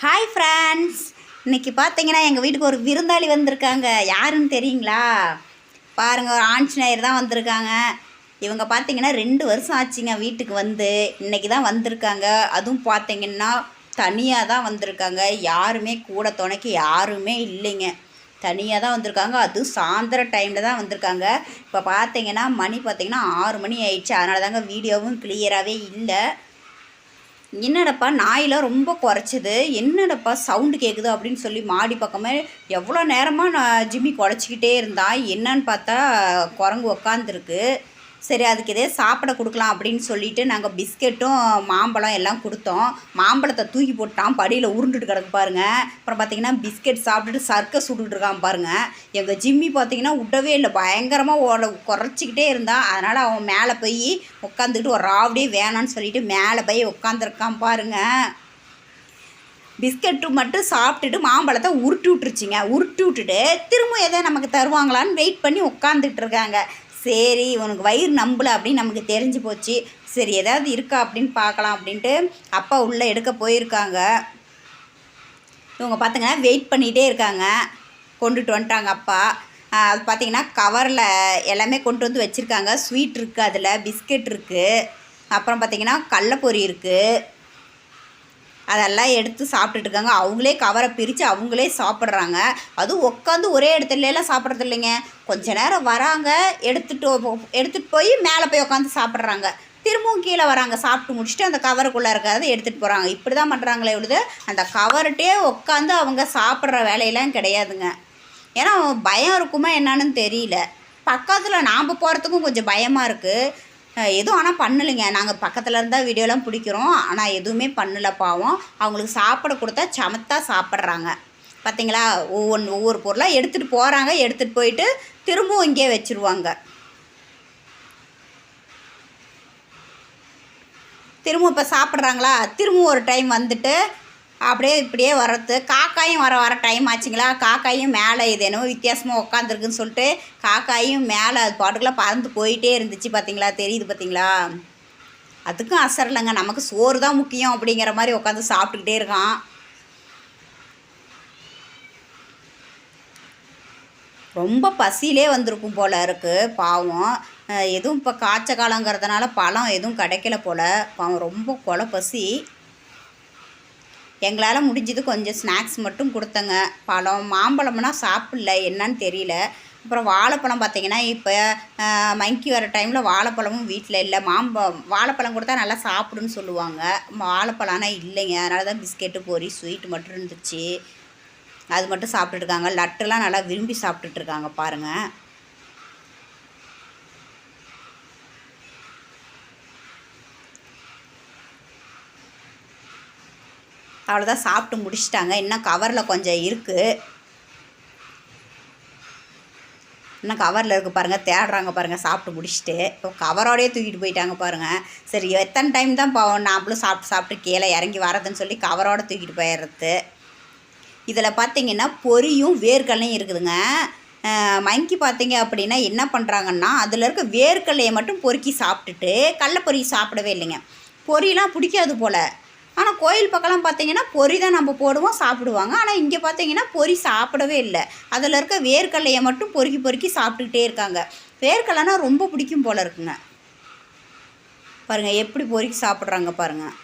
Hi friends, இன்றைக்கி பார்த்தீங்கன்னா எங்கள் வீட்டுக்கு ஒரு விருந்தாளி வந்திருக்காங்க. யாருன்னு தெரியுங்களா? பாருங்கள், ஒரு ஆஞ்சநேயர் தான் வந்திருக்காங்க. இவங்க பார்த்தீங்கன்னா 2 வருஷம் ஆச்சுங்க வீட்டுக்கு வந்து. இன்றைக்கி தான் வந்திருக்காங்க. அதுவும் பார்த்தீங்கன்னா தனியாக தான் வந்திருக்காங்க. யாருமே கூட துணைக்கு யாருமே இல்லைங்க. தனியாக தான் வந்திருக்காங்க. அதுவும் சாயந்தர டைமில் தான் வந்திருக்காங்க. இப்போ பார்த்தீங்கன்னா மணி பார்த்தீங்கன்னா 6 மணி ஆயிடுச்சு. அதனால தாங்க வீடியோவும் கிளியராகவே இல்லை. என்னடப்பா நாயெலாம் ரொம்ப குறைச்சிது, என்னடப்பா சவுண்டு கேட்குது அப்படின்னு சொல்லி மாடி பக்கமே எவ்வளோ நேரமாக நான் ஜிம்மி குறைச்சிக்கிட்டே இருந்தான். என்னன்னு பார்த்தா குரங்கு உக்காந்துருக்கு. சரி, அதுக்கு இதே சாப்பிட கொடுக்கலாம் அப்படின்னு சொல்லிட்டு நாங்கள் பிஸ்கெட்டும் மாம்பழம் எல்லாம் கொடுத்தோம். மாம்பழத்தை தூக்கி போட்டான், படியில் உருண்டுட்டு கிடக்கு பாருங்கள். அப்புறம் பார்த்திங்கன்னா பிஸ்கெட் சாப்பிட்டுட்டு சர்க்கஸ் விட்டுட்டு இருக்கான் பாருங்கள். எங்கள் ஜிம்மி பார்த்திங்கன்னா விடவே இல்லை, பயங்கரமாக குறைச்சிக்கிட்டே இருந்தான். அதனால் அவன் மேலே போய் உட்காந்துக்கிட்டு ஒரு ராவடியே வேணான்னு சொல்லிட்டு மேலே போய் உட்காந்துருக்கான் பாருங்கள். பிஸ்கெட்டு மட்டும் சாப்பிட்டுட்டு மாம்பழத்தை உருட்டி விட்டுருச்சிங்க. உருட்டி விட்டுட்டு திரும்ப எதை நமக்கு தருவாங்களான்னு வெயிட் பண்ணி உட்காந்துட்டு இருக்காங்க. சரி, இவனுக்கு வயிறு நம்பலை அப்படின்னு நமக்கு தெரிஞ்சு போச்சு. சரி, ஏதாவது இருக்கா அப்படின்னு பார்க்கலாம் அப்படின்ட்டு அப்பா உள்ளே எடுக்க போயிருக்காங்க. இவங்க பார்த்திங்கன்னா வெயிட் பண்ணிகிட்டே இருக்காங்க. கொண்டுட்டு வந்துட்டாங்க அப்பா. அது பார்த்திங்கன்னா கவரில் எல்லாமே கொண்டு வந்து வச்சுருக்காங்க. ஸ்வீட் இருக்குது, அதில் பிஸ்கெட் இருக்குது, அப்புறம் பார்த்திங்கன்னா கடலப்பொரி இருக்குது. அதெல்லாம் எடுத்து சாப்பிட்டுட்ருக்காங்க. அவங்களே கவரை பிரித்து அவங்களே சாப்பிட்றாங்க. அதுவும் உட்காந்து ஒரே இடத்துலலாம் சாப்பிட்றது இல்லைங்க. கொஞ்ச நேரம் வராங்க, எடுத்துகிட்டு போய் மேலே போய் உட்காந்து சாப்பிட்றாங்க. திரும்பவும் கீழே வராங்க, சாப்பிட்டு முடிச்சுட்டு அந்த கவருக்குள்ளே இருக்கிறத எடுத்துகிட்டு போகிறாங்க. இப்படி தான் பண்ணுறாங்களே விழுது, அந்த கவர்கிட்டே உட்காந்து அவங்க சாப்பிட்ற வேலையெல்லாம் கிடையாதுங்க. ஏன்னா பயம் இருக்குமா என்னான்னு தெரியல. பக்கத்தில் நாம் போகிறதுக்கும் கொஞ்சம் பயமாக இருக்குது. எதுவும் ஆனால் பண்ணலைங்க. நாங்கள் பக்கத்தில் இருந்தால் வீடியோலாம் பிடிக்கிறோம், ஆனால் எதுவுமே பண்ணலை பாவம். அவங்களுக்கு சாப்பிட கொடுத்தா சமத்தாக சாப்பிட்றாங்க. பார்த்திங்களா, ஒவ்வொரு பொருளாக எடுத்துகிட்டு போகிறாங்க. எடுத்துகிட்டு போயிட்டு திரும்பவும் இங்கே வச்சுருவாங்க. திரும்பவும் இப்போ சாப்பிட்றாங்களா, திரும்பவும் ஒரு டைம் வந்துட்டு அப்படியே இப்படியே வர்றது. காக்காயும் வர டைம் ஆச்சுங்களா, காக்காயும் மேலே இது என்னவோ வித்தியாசமாக உட்காந்துருக்குன்னு சொல்லிட்டு காக்காயும் மேலே அது பாட்டுக்கெல்லாம் பறந்து போயிட்டே இருந்துச்சு. பார்த்திங்களா, தெரியுது பார்த்திங்களா? அதுக்கும் அசர் இல்லைங்க, நமக்கு சோறு தான் முக்கியம் அப்படிங்கிற மாதிரி உட்காந்து சாப்பிட்டுக்கிட்டே இருக்கான். ரொம்ப பசியிலே வந்திருக்கும் போல் இருக்குது பாவம். எதுவும் இப்போ காய்ச்ச காலங்கிறதுனால பழம் எதுவும் கிடைக்கல போல். பாவம் ரொம்ப கொலை பசி. எங்களால் முடிஞ்சது கொஞ்சம் ஸ்நாக்ஸ் மட்டும் கொடுத்தங்க. பழம் மாம்பழம்னா சாப்பிடல, என்னன்னு தெரியல. அப்புறம் வாழைப்பழம் பார்த்திங்கன்னா இப்போ மங்கி வர டைமில் வாழைப்பழமும் வீட்டில் இல்லை. வாழைப்பழம் கொடுத்தா நல்லா சாப்பிடுன்னு சொல்லுவாங்க. வாழைப்பழம் ஆனால் இல்லைங்க. அதனால தான் பிஸ்கெட்டு பொரி ஸ்வீட்டு மட்டும் இருந்துச்சு. அது மட்டும் சாப்பிட்டுருக்காங்க. லட்டுலாம் நல்லா விரும்பி சாப்பிட்டுட்ருக்காங்க பாருங்கள். அவ்வளோதான், சாப்பிட்டு முடிச்சிட்டாங்க. இன்னும் கவரில் கொஞ்சம் இருக்குது. இன்னும் கவரில் இருக்குது பாருங்கள். தேடுறாங்க பாருங்கள் சாப்பிட்டு முடிச்சுட்டு. இப்போ கவரோடையே தூக்கிட்டு போயிட்டாங்க பாருங்கள். சரி, எத்தனை டைம் தான் பாவம் நாமளும் சாப்பிட்டு கீழே இறங்கி வரதுன்னு சொல்லி கவரோடு தூக்கிட்டு போயிடுறது. இதில் பார்த்திங்கன்னா பொரியும் வேர்க்கடலையும் இருக்குதுங்க. மங்கி பார்த்திங்க அப்படின்னா என்ன பண்ணுறாங்கன்னா, அதில் இருக்க வேர்க்கடலையை மட்டும் பொறுக்கி சாப்பிட்டுட்டு கடலப்பொரி சாப்பிடவே இல்லைங்க. பொரியெலாம் பிடிக்காது போல். ஆனால் கோயில் பக்கம்லாம் பார்த்திங்கன்னா பொரி தான் நம்ம போடுவோம், சாப்பிடுவாங்க. ஆனால் இங்கே பார்த்திங்கன்னா பொரி சாப்பிடவே இல்லை. அதில் இருக்க வேர்க்கடலையை மட்டும் பொறுக்கி சாப்பிட்டுக்கிட்டே இருக்காங்க. வேர்க்கடலைனா ரொம்ப பிடிக்கும் போல் இருக்குங்க. பாருங்கள் எப்படி பொறுக்கி சாப்பிட்றாங்க பாருங்கள்.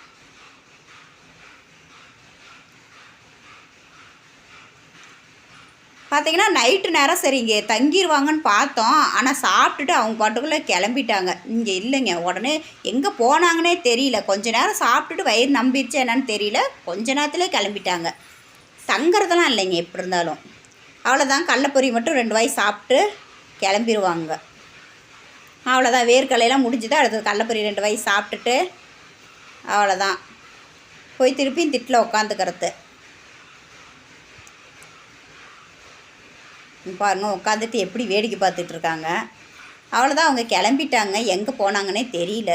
பார்த்திங்கன்னா நைட்டு நேரம் சரி இங்கே தங்கிடுவாங்கன்னு பார்த்தோம். ஆனால் சாப்பிட்டுட்டு அவங்க பாட்டுக்குள்ளே கிளம்பிட்டாங்க. இங்கே இல்லைங்க. உடனே எங்கே போனாங்கன்னே தெரியல. கொஞ்ச நேரம் சாப்பிட்டுட்டு வயிறு நம்பிடுச்சு என்னன்னு தெரியல, கொஞ்ச நேரத்துலேயே கிளம்பிட்டாங்க. தங்குறதெல்லாம் இல்லைங்க. எப்படி இருந்தாலும் அவ்வளோதான். கடலப்பொரி மட்டும் 2 வாய் சாப்பிட்டு கிளம்பிடுவாங்க. அவ்வளோதான். வேர்க்கடலையெல்லாம் முடிஞ்சுது. அடுத்தது கடலப்பொரி 2 வாய் சாப்பிட்டுட்டு அவ்வளோதான் போய் திருப்பியும் திட்டில் உட்காந்துக்கிறது. பாருங்கள் உட்காந்துட்டு எப்படி வேடிக்கை பார்த்துட்ருக்காங்க. அவ்வளோதான், அவங்க கிளம்பிட்டாங்க. எங்கே போனாங்கன்னே தெரியல.